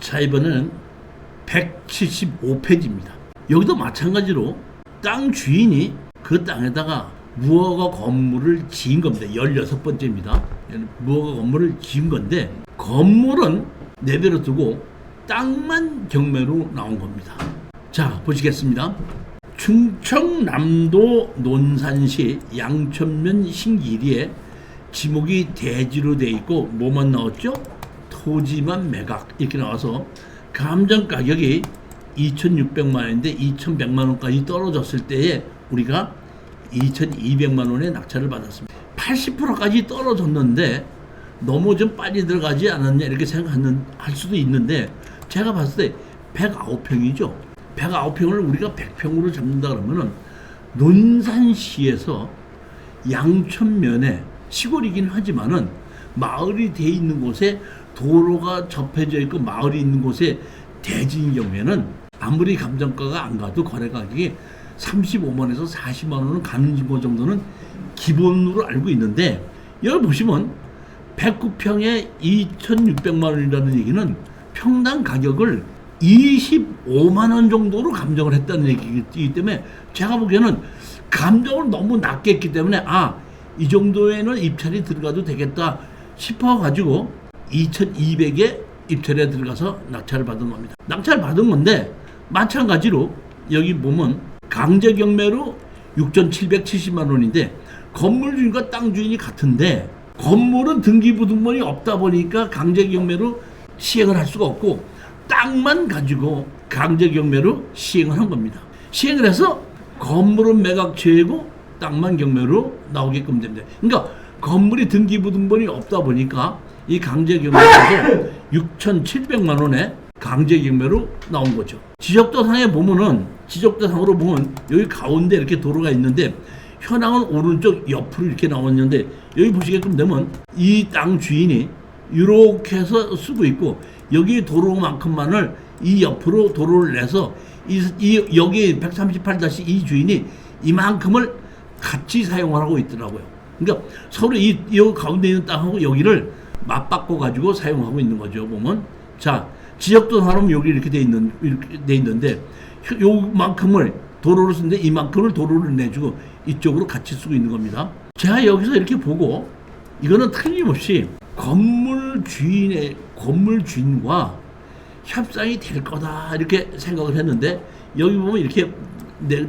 자, 이번에는 175페이지입니다. 여기도 마찬가지로 땅 주인이 그 땅에다가 무허가 건물을 지은 겁니다. 16번째입니다. 무허가 건물을 지은 건데 건물은 내버려 두고 땅만 경매로 나온 겁니다. 자, 보시겠습니다. 충청남도 논산시 양천면 신기리에 지목이 대지로 돼 있고 뭐만 나왔죠? 토지만 매각 이렇게 나와서 감정 가격이 2,600만 원인데 2,100만 원까지 떨어졌을 때에 우리가 2,200만 원의 낙찰을 받았습니다. 80%까지 떨어졌는데 너무 좀 빨리 들어가지 않았냐 이렇게 생각할 수도 있는데 제가 봤을 때 109평이죠. 109평을 우리가 100평으로 잡는다 그러면은 논산시에서 양천면에 시골이긴 하지만은 마을이 돼 있는 곳에 도로가 접해져 있고 마을이 있는 곳에 대지인 경우에는 아무리 감정가가 안 가도 거래 가격이 35만원에서 40만 원은 가는 거 정도는 기본으로 알고 있는데 여기 보시면 109평에 2,600만 원이라는 얘기는 평당 가격을 25만 원 정도로 감정을 했다는 얘기이기 때문에 제가 보기에는 감정을 너무 낮게 했기 때문에 이 정도에는 입찰이 들어가도 되겠다 싶어가지고 2,200에 입찰에 들어가서 낙찰을 받은 겁니다. 낙찰을 받은 건데 마찬가지로 여기 보면 강제 경매로 6,770만 원인데 건물 주인과 땅 주인이 같은데 건물은 등기부등본이 없다 보니까 강제 경매로 시행을 할 수가 없고 땅만 가지고 강제 경매로 시행을 한 겁니다. 시행을 해서 건물은 매각처이고 땅만 경매로 나오게끔 됩니다. 그러니까 건물이 등기부등본이 없다 보니까 이 강제 경매에서 6,700만 원에 강제 경매로 나온 거죠. 지적도상에 보면은 지적도상으로 보면 여기 가운데 이렇게 도로가 있는데 현황은 오른쪽 옆으로 이렇게 나왔는데 여기 보시게끔 되면 이 땅 주인이 이렇게 해서 쓰고 있고 여기 도로만큼만을 이 옆으로 도로를 내서 여기 138-2 주인이 이만큼을 같이 사용을 하고 있더라고요. 그러니까 서로 이 가운데 있는 땅하고 여기를 맞바꿔 가지고 사용하고 있는 거죠. 보면 자 지적도상으로 여기 이렇게 돼 있는데 요만큼을 도로를 쓰는데 이만큼을 도로를 내주고 이쪽으로 같이 쓰고 있는 겁니다. 제가 여기서 이렇게 보고 이거는 틀림없이 건물 주인과 협상이 될 거다 이렇게 생각을 했는데 여기 보면 이렇게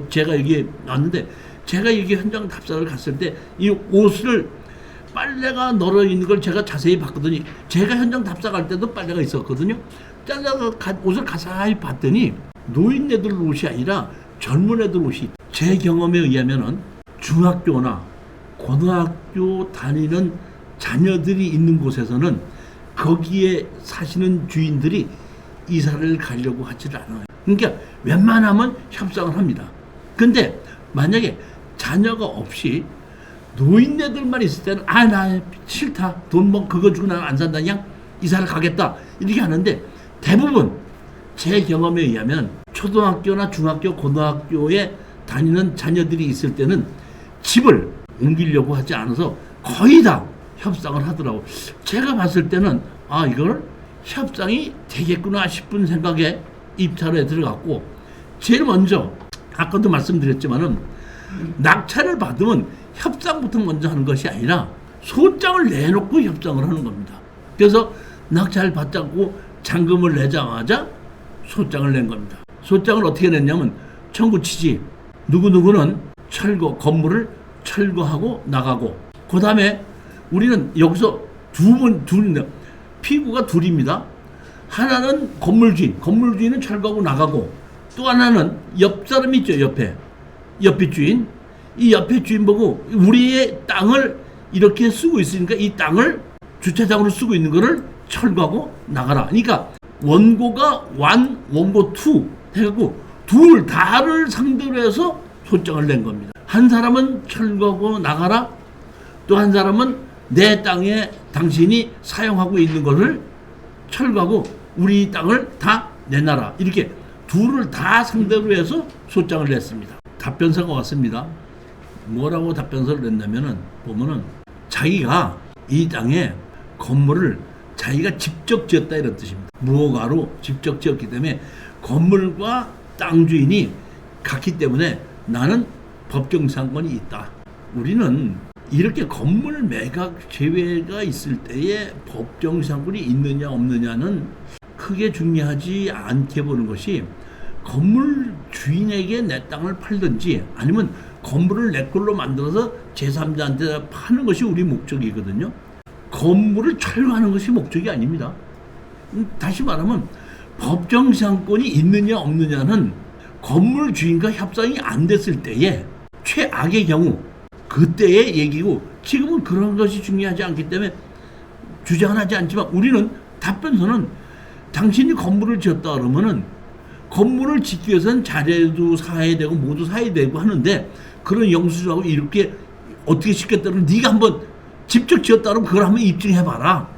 제가 여기 왔는데 제가 여기 현장 답사를 갔을 때 이 옷을 빨래가 널어 있는 걸 제가 자세히 봤거든요. 제가 현장 답사 갈 때도 빨래가 있었거든요. 잘라서 옷을 가사히 봤더니 노인네들 옷이 아니라 젊은 애들 옷이 제 경험에 의하면은 중학교나 고등학교 다니는 자녀들이 있는 곳에서는 거기에 사시는 주인들이 이사를 가려고 하질 않아요. 그러니까 웬만하면 협상을 합니다. 근데 만약에 자녀가 없이 노인네들만 있을 때는 나 싫다 돈 뭐 그거 주고 나는 안 산다 그냥 이사를 가겠다 이렇게 하는데 대부분 제 경험에 의하면 초등학교나 중학교 고등학교에 다니는 자녀들이 있을 때는 집을 옮기려고 하지 않아서 거의 다 협상을 하더라고. 제가 봤을 때는 이걸 협상이 되겠구나 싶은 생각에 입찰에 들어갔고 제일 먼저 아까도 말씀드렸지만은 낙찰을 받으면 협상부터 먼저 하는 것이 아니라 소장을 내놓고 협상을 하는 겁니다. 그래서 낙찰을 받자고 잔금을 내자마자 소장을 낸 겁니다. 소장을 어떻게 냈냐면 청구치지 누구누구는 건물을 철거하고 나가고 그 다음에 우리는 여기서 둘인데 피고가 둘입니다. 하나는 건물주인은 철거하고 나가고 또 하나는 옆 사람 있죠. 옆에 주인 이 옆에 주인 보고 우리의 땅을 이렇게 쓰고 있으니까 이 땅을 주차장으로 쓰고 있는 거를 철거하고 나가라. 그러니까 원고가 1, 원고 2 해갖고 둘 다를 상대로 해서 소장을 낸 겁니다. 한 사람은 철거하고 나가라. 또 한 사람은 내 땅에 당신이 사용하고 있는 것을 철거하고 우리 땅을 다 내놔라. 이렇게 둘을 다 상대로 해서 소장을 냈습니다. 답변서가 왔습니다. 뭐라고 답변서를 냈냐면은 보면은 자기가 이 땅에 건물을 자기가 직접 지었다 이런 뜻입니다. 무허가로 직접 지었기 때문에 건물과 땅 주인이 같기 때문에 나는 법정상권이 있다. 우리는 이렇게 건물 매각 제외가 있을 때에 법정상권이 있느냐 없느냐는 크게 중요하지 않게 보는 것이, 건물 주인에게 내 땅을 팔든지 아니면 건물을 내 걸로 만들어서 제3자한테 파는 것이 우리 목적이거든요. 건물을 철거하는 것이 목적이 아닙니다. 다시 말하면 법정상권이 있느냐 없느냐는 건물 주인과 협상이 안 됐을 때에 최악의 경우 그때의 얘기고, 지금은 그런 것이 중요하지 않기 때문에 주장은 하지 않지만, 우리는 답변서는 당신이 건물을 지었다 그러면은 건물을 짓기 위해서는 자재도 사야 되고 모두 사야 되고 하는데, 그런 영수증하고 이렇게 어떻게 짓겠다는, 네가 한번 직접 지었다 그러면 그걸 한번 입증해봐라,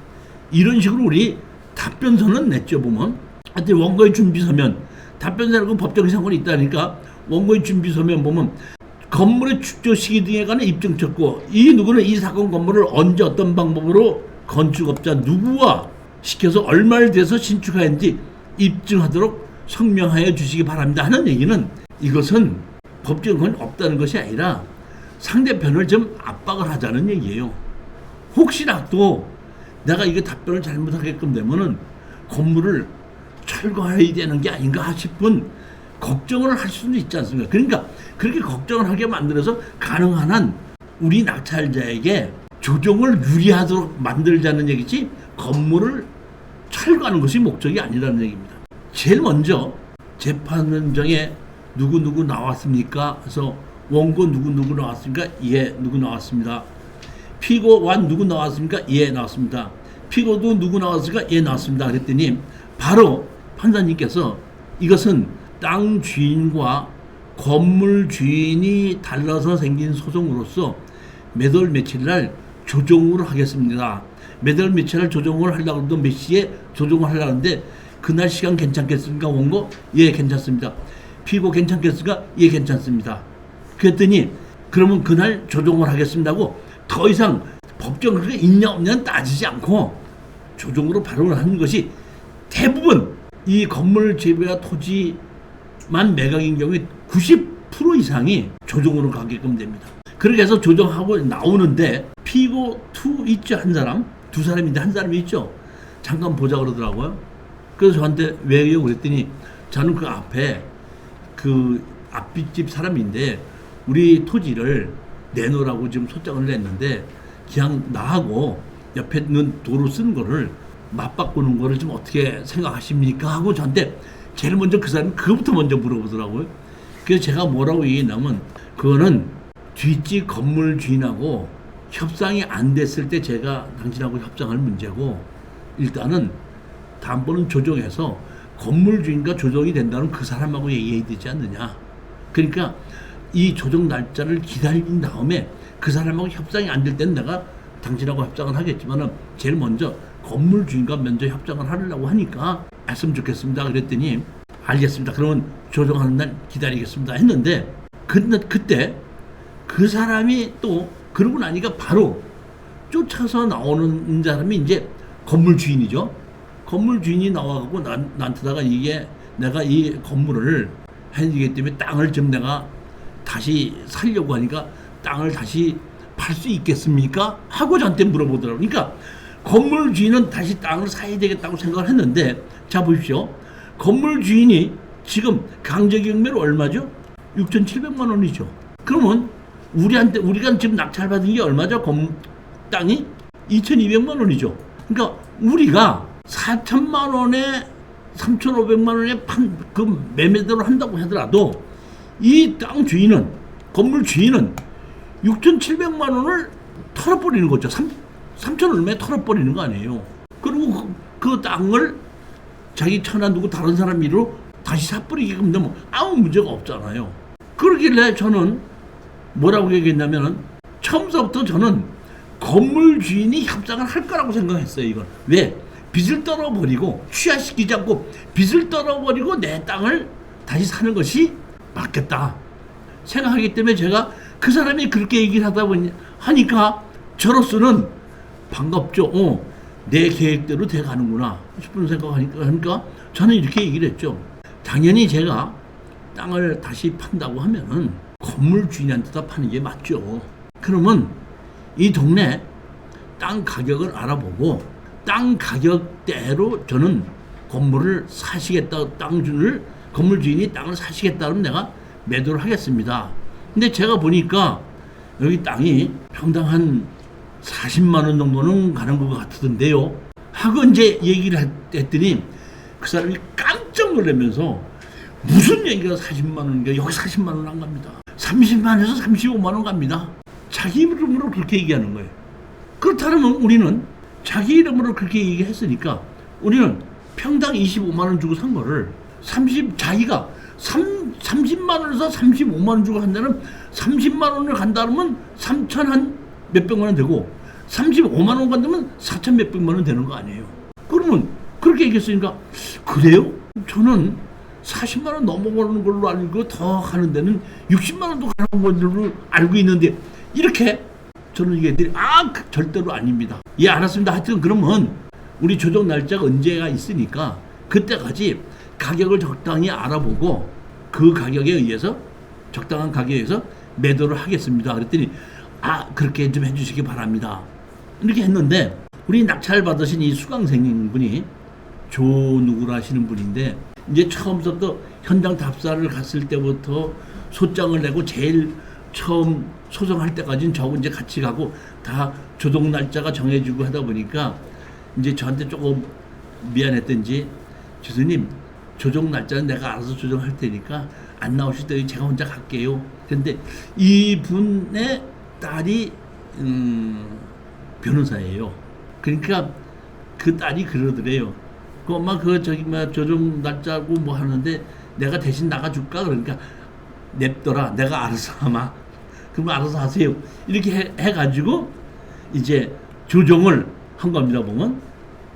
이런 식으로 우리 답변서는 냈죠. 보면 하여튼 원고의 준비서면, 답변서라고 법적인 상관이 있다니까 원고의 준비서면 보면 건물의 축조 시기 등에 관한 입증 쳤고, 이 누구는 이 사건 건물을 언제 어떤 방법으로 건축업자 누구와 시켜서 얼마를 대서 신축하였는지 입증하도록 성명하여 주시기 바랍니다 하는 얘기는, 이것은 법적은 없다는 것이 아니라 상대편을 좀 압박을 하자는 얘기예요. 혹시나 또 내가 이거 답변을 잘못하게끔 되면은 건물을 철거해야 되는 게 아닌가 싶은 걱정을 할 수도 있지 않습니까? 그러니까 그렇게 걱정을 하게 만들어서 가능한 한 우리 낙찰자에게 조정을 유리하도록 만들자는 얘기지, 건물을 철거하는 것이 목적이 아니라는 얘기입니다. 제일 먼저 재판정에 누구 나왔습니까? 그래서 원고 누구 나왔습니까? 예, 누구 나왔습니다. 피고 완 누구 나왔습니까? 예, 나왔습니다. 피고도 누구 나왔습니까? 예, 나왔습니다. 그랬더니 바로 판사님께서 이것은 땅 주인과 건물 주인이 달라서 생긴 소송으로서 몇 월 며칠 날 조정을 하겠습니다. 몇 월 며칠 날 조정을 하려고 해도 몇 시에 조정을 하려고 하는데 그날 시간 괜찮겠습니까? 원고? 예, 괜찮습니다. 피고 괜찮겠습니까? 예, 괜찮습니다. 그랬더니 그러면 그날 조정을 하겠습니다고 더 이상 법정 그게 있냐 없냐는 따지지 않고 조정으로 발언을 하는 것이, 대부분 이 건물 재배와 토지만 매각인 경우에 90% 이상이 조정으로 가게끔 됩니다. 그렇게 해서 조정하고 나오는데 피고 2 있죠. 한 사람, 두 사람인데 한 사람이 있죠. 잠깐 보자 그러더라고요. 그래서 저한테 왜요? 그랬더니 저는 그 앞에 그 앞뒷집 사람인데 우리 토지를 내놓으라고 지금 소장을 냈는데 그냥 나하고 옆에 있는 도로 쓰는 거를 맞바꾸는 거를 좀 어떻게 생각하십니까? 하고 저한테 제일 먼저 그 사람이 그거부터 먼저 물어보더라고요. 그래서 제가 뭐라고 얘기했냐면, 그거는 뒷집 건물 주인하고 협상이 안 됐을 때 제가 당신하고 협상할 문제고, 일단은 다음번은 조정해서 건물 주인과 조정이 된다는 그 사람하고 얘기해야 되지 않느냐. 그러니까 이 조정 날짜를 기다린 다음에 그 사람하고 협상이 안 될 때는 내가 당신하고 협상을 하겠지만은 제일 먼저 건물 주인과 먼저 협상을 하려고 하니까 했으면 좋겠습니다. 그랬더니 알겠습니다. 그러면 조정하는 날 기다리겠습니다 했는데, 그때 그 사람이 또 그러고 나니까 바로 쫓아서 나오는 사람이 이제 건물 주인이죠. 건물 주인이 나와갖고 나한테다가 이게 내가 이 건물을 해지기 때문에 땅을 좀 내가 다시 살려고 하니까 땅을 다시 팔 수 있겠습니까? 하고 저한테 물어보더라고요. 그러니까 건물 주인은 다시 땅을 사야 되겠다고 생각을 했는데, 자 보십시오. 건물 주인이 지금 강제경매로 얼마죠? 6,700만 원이죠. 그러면 우리가 지금 낙찰받은 게 얼마죠? 땅이 2,200만 원이죠. 그러니까 우리가 4,000만 원에 3,500만 원에 그 매매대로 한다고 하더라도 이 땅 주인은, 건물 주인은 6,700만 원을 털어버리는 거죠. 3천 얼마에 털어버리는 거 아니에요. 그리고 그 땅을 자기 처나 누구 다른 사람 일로 다시 사버리게끔 되면 아무 문제가 없잖아요. 그러길래 저는 뭐라고 얘기했냐면, 처음부터 저는 건물 주인이 협상을 할 거라고 생각했어요. 이건 왜? 빚을 떨어버리고, 취하시키지 않고 빚을 떨어버리고 내 땅을 다시 사는 것이 맞겠다 생각하기 때문에, 제가 그 사람이 그렇게 얘기를 하다 보니 하니까 저로서는 반갑죠. 내 계획대로 돼가는구나 싶은 생각하니까 저는 이렇게 얘기를 했죠. 당연히 제가 땅을 다시 판다고 하면은 건물 주인한테 다 파는 게 맞죠. 그러면 이 동네 땅 가격을 알아보고 땅 가격대로 저는 건물을 사시겠다, 건물 주인이 땅을 사시겠다 그러면 내가 매도를 하겠습니다. 근데 제가 보니까 여기 땅이 평당 한 40만 원 정도는 가는 것 같던데요. 하고 이제 얘기를 했더니 그 사람이 깜짝 놀라면서 무슨 얘기가 40만 원인가, 여기 40만 원 안 갑니다. 30만 원에서 35만 원 갑니다. 자기 이름으로 그렇게 얘기하는 거예요. 그렇다면 우리는 자기 이름으로 그렇게 얘기했으니까 우리는 평당 25만 원 주고 산 거를 자기가 30만 원에서 35만 원 주고 한다면 30만 원을 간다 그러면 3천 한 몇백만 원 되고 35만 원 간다면 4천 몇백만 원 되는 거 아니에요. 그러면 그렇게 얘기했으니까 그래요? 저는 40만 원 넘어가는 걸로 알고 더 가는 데는 60만 원도 가는 걸로 알고 있는데 이렇게 저는 얘기했더니 절대로 아닙니다. 예, 알았습니다. 하여튼 그러면 우리 조정 날짜가 언제가 있으니까 그때까지 가격을 적당히 알아보고 그 가격에 의해서 적당한 가격에 의해서 매도를 하겠습니다. 그랬더니 그렇게 좀 해주시기 바랍니다. 이렇게 했는데 우리 낙찰 받으신 이 수강생님 분이 조 누구라 하시는 분인데 이제 처음부터 현장 답사를 갔을 때부터 소장을 내고 제일 처음 소송할 때까지는 저하고 이제 같이 가고 다 조정 날짜가 정해지고 하다 보니까 이제 저한테 조금 미안했던지 교수님 조정 날짜는 내가 알아서 조정할 테니까 안 나오실 때 제가 혼자 갈게요. 그런데 이분의 딸이 변호사예요. 그러니까 그 딸이 그러더래요. 그 엄마 조정 날짜고 뭐 하는데 내가 대신 나가줄까? 그러니까 냅둬라. 내가 알아서 하마. 그럼 알아서 하세요. 이렇게 해가지고 이제 조정을 한 겁니다. 보면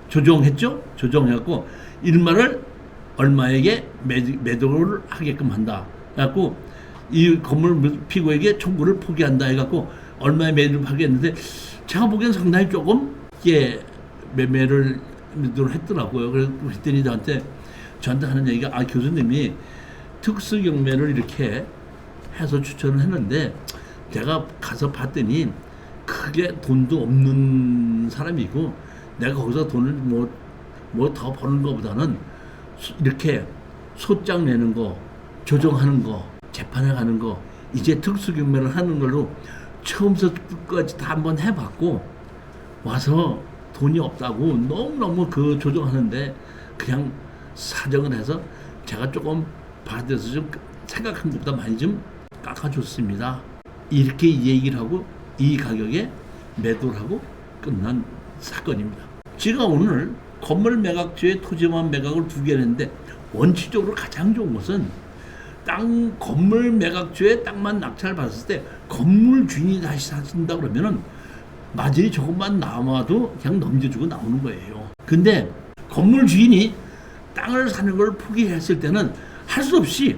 조정했죠. 조정해갖고 일마를 얼마에게 매도를 하게끔 한다. 그래갖고 이 건물 피고에게 청구를 포기한다. 해갖고 얼마에 매도를 하겠는데 제가 보기엔 상당히 조금 매도를 했더라고요. 그랬더니 저한테 하는 얘기가 교수님이 특수 경매를 이렇게 해서 추천을 했는데 제가 가서 봤더니 크게 돈도 없는 사람이고 내가 거기서 돈을 뭐 더 버는 것보다는 이렇게 소장 내는 거, 조정하는 거, 재판에 가는 거 이제 특수 경매를 하는 걸로 처음부터 끝까지 다 한번 해봤고 와서 돈이 없다고 너무너무 그 조정하는데 그냥 사정을 해서 제가 조금 받아서 좀 생각한 것보다 많이 좀 깎아줬습니다. 이렇게 얘기를 하고 이 가격에 매도를 하고 끝난 사건입니다. 제가 오늘 건물 매각주에 토지만 매각을 2개 했는데 원칙적으로 가장 좋은 것은 건물 매각주에 땅만 낙찰 받았을 때 건물 주인이 다시 사신다 그러면은 마진이 조금만 남아도 그냥 넘겨주고 나오는 거예요. 근데 건물 주인이 땅을 사는 걸 포기했을 때는 할 수 없이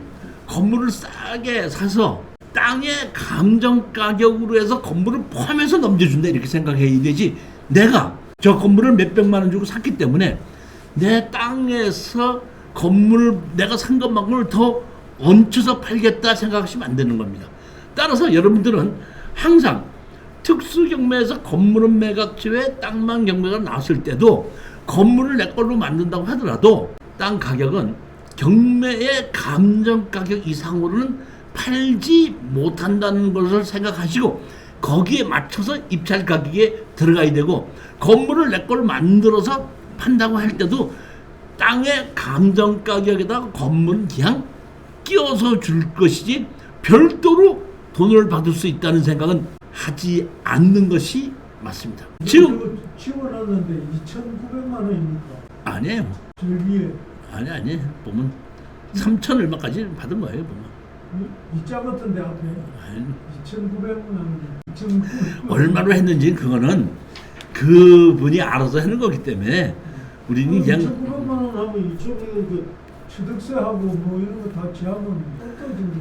건물을 싸게 사서 땅의 감정 가격으로 해서 건물을 포함해서 넘겨준다 이렇게 생각해야 되지. 내가 저 건물을 몇백만 원 주고 샀기 때문에 내 땅에서 건물을 내가 산 것만큼을 더 얹혀서 팔겠다 생각하시면 안 되는 겁니다. 따라서 여러분들은 항상 특수경매에서 건물은 매각지에 땅만 경매가 나왔을 때도 건물을 내 걸로 만든다고 하더라도 땅 가격은 경매의 감정 가격 이상으로는 팔지 못한다는 것을 생각하시고 거기에 맞춰서 입찰 가격에 들어가야 되고 건물을 내 걸로 만들어서 판다고 할 때도 땅의 감정 가격에다가 건물은 그냥 끼워서 줄 것이지 별도로 돈을 받을 수 있다는 생각은 하지 않는 것이 맞습니다. 지금 지원하는데 2,900만 원입니까? 아니에요. 저 위에 아니 보면 3천 얼마까지 받은 거예요. 보면 이자 같은데 앞에 2,900만 원, 2,900만 얼마로 했는지 그거는 그분이 알아서 하는 거기 때문에 우리는 그냥 2,900만 원 하면 이쪽에 그 취득세하고 뭐 이런 거 다 제하면 어떤 정도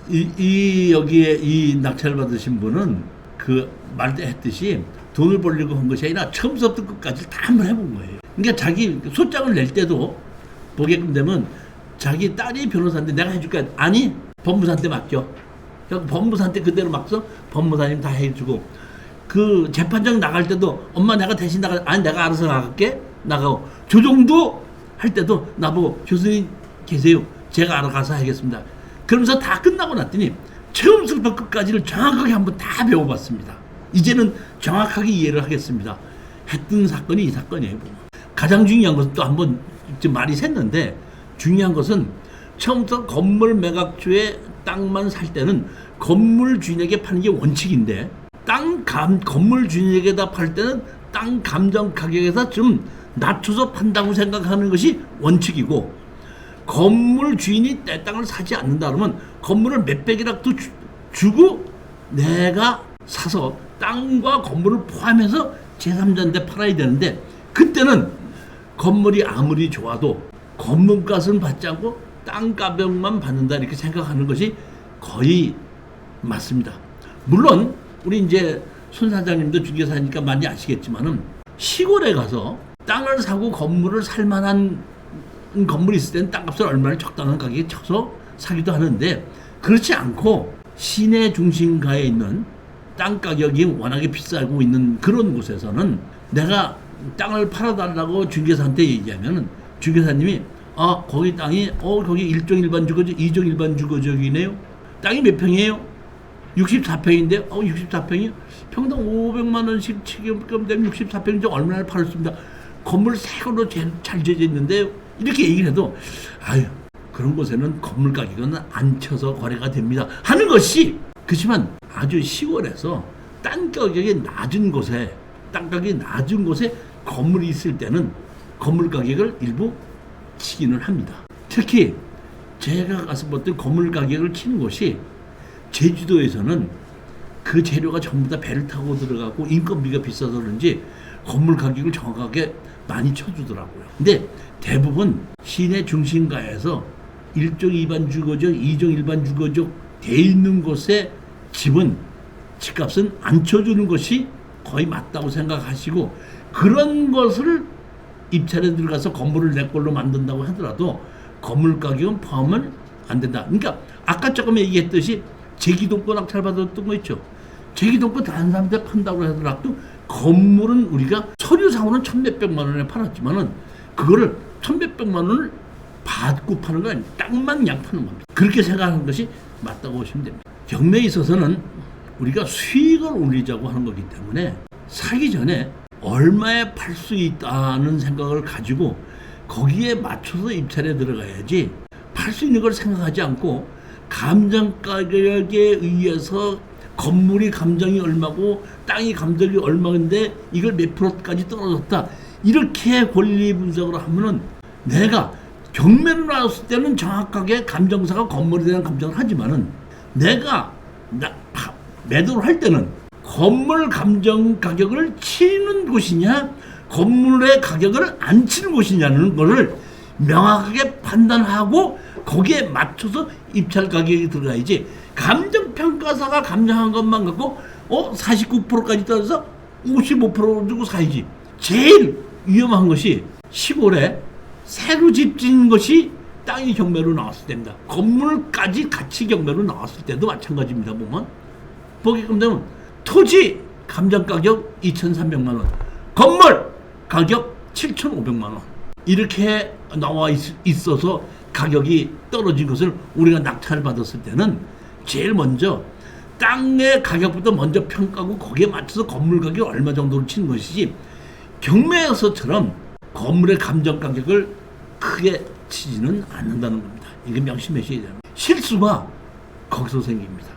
되겠네. 여기에 이 낙찰 받으신 분은 그 말했듯이 돈을 벌려고 한 것이 아니라 처음부터 끝까지 다 한번 해본 거예요. 그러니까 자기 소장을 낼 때도 보게끔 되면 자기 딸이 변호사인데 내가 해줄게. 아니, 법무사한테 맡겨. 그러니까 법무사한테 그대로 맡겨. 법무사님 다 해주고, 그 재판장 나갈 때도 엄마 내가 대신 아니 내가 알아서 나갈게. 나가고, 조정도 할 때도 나보고 교수님 계세요. 제가 알아가서 하겠습니다. 그러면서 다 끝나고 났더니 처음부터 끝까지를 정확하게 한번 다 배워봤습니다. 이제는 정확하게 이해를 하겠습니다. 했던 사건이 이 사건이에요. 가장 중요한 것은 또 한번 말이 샜는데, 중요한 것은 처음부터 건물 매각주에 땅만 살 때는 건물 주인에게 파는 게 원칙인데, 건물 주인에게다 팔 때는 땅 감정 가격에서 좀 낮춰서 판다고 생각하는 것이 원칙이고, 건물 주인이 내 땅을 사지 않는다 그러면 건물을 몇백이라도 주고 내가 사서 땅과 건물을 포함해서 제3자한테 팔아야 되는데, 그때는 건물이 아무리 좋아도 건물값은 받지 않고 땅 가격만 받는다 이렇게 생각하는 것이 거의 맞습니다. 물론 우리 이제 손 사장님도 중개사니까 많이 아시겠지만은 시골에 가서 땅을 사고 건물을 살 만한 건물이 있을 때는 땅값을 얼마나 적당한 가격에 쳐서 사기도 하는데, 그렇지 않고 시내 중심가에 있는 땅 가격이 워낙에 비싸고 있는 그런 곳에서는 내가 땅을 팔아달라고 중개사한테 얘기하면은 중개사님이 거기 땅이 거기 1종 일반 주거지 2종 일반 주거지이네요. 땅이 몇 평이에요? 64평인데 64평이 평당 500만 원씩 치금 되면 64평이죠. 얼마나 팔았습니다. 건물 새거로 잘 지어져 있는데 이렇게 얘기를 해도 아유 그런 곳에는 건물 가격은 안 쳐서 거래가 됩니다 하는 것이, 그렇지만 아주 시골에서 땅 가격이 낮은 곳에 건물이 있을 때는 건물 가격을 일부 치기는 합니다. 특히 제가 가서 봤던 건물 가격을 치는 곳이 제주도에서는 그 재료가 전부 다 배를 타고 들어가고 인건비가 비싸서 그런지 건물 가격을 정확하게 많이 쳐주더라고요. 근데 대부분 시내 중심가에서 1종 일반 주거지역, 2종 일반 주거지역 돼 있는 곳에 집값은 안 쳐주는 것이 거의 맞다고 생각하시고, 그런 것을 입찰에 들어가서 건물을 내 걸로 만든다고 하더라도 건물 가격은 포함은 안 된다. 그러니까 아까 조금 얘기했듯이 제기동권 낙찰받았던 거 있죠. 제기동권 다른 사람한테 판다고 하더라도 건물은 우리가 서류상으로는 1,몇백만 원에 팔았지만은 그거를 1,몇백만 원을 받고 파는 거 아니에요. 땅만 그냥 파는 겁니다. 그렇게 생각하는 것이 맞다고 보시면 됩니다. 경매에 있어서는 우리가 수익을 올리자고 하는 거기 때문에 사기 전에 얼마에 팔 수 있다는 생각을 가지고 거기에 맞춰서 입찰에 들어가야지, 팔 수 있는 걸 생각하지 않고 감정 가격에 의해서 건물이 감정이 얼마고 땅이 감정이 얼마인데 이걸 몇 프로까지 떨어졌다 이렇게 권리 분석을 하면은, 내가 경매로 나왔을 때는 정확하게 감정사가 건물에 대한 감정을 하지만은 내가 매도를 할 때는 건물 감정 가격을 치는 곳이냐 건물의 가격을 안 치는 곳이냐는 것을 명확하게 판단하고 거기에 맞춰서 입찰 가격이 들어가야지, 감정평가사가 감정한 것만 갖고 49%까지 떨어져서 55% 주고 사야지. 제일 위험한 것이 시골에 새로 집 짓는 것이 땅이 경매로 나왔을 때입니다. 건물까지 같이 경매로 나왔을 때도 마찬가지입니다. 보게끔 되면 토지 감정가격 2,300만 원, 건물 가격 7,500만 원 이렇게 나와 있어서 가격이 떨어진 것을 우리가 낙찰을 받았을 때는 제일 먼저 땅의 가격부터 먼저 평가하고 거기에 맞춰서 건물 가격이 얼마 정도로 치는 것이지, 경매에서처럼 건물의 감정 가격을 크게 치지는 않는다는 겁니다. 이게 명심하셔야 됩니다. 실수가 거기서 생깁니다.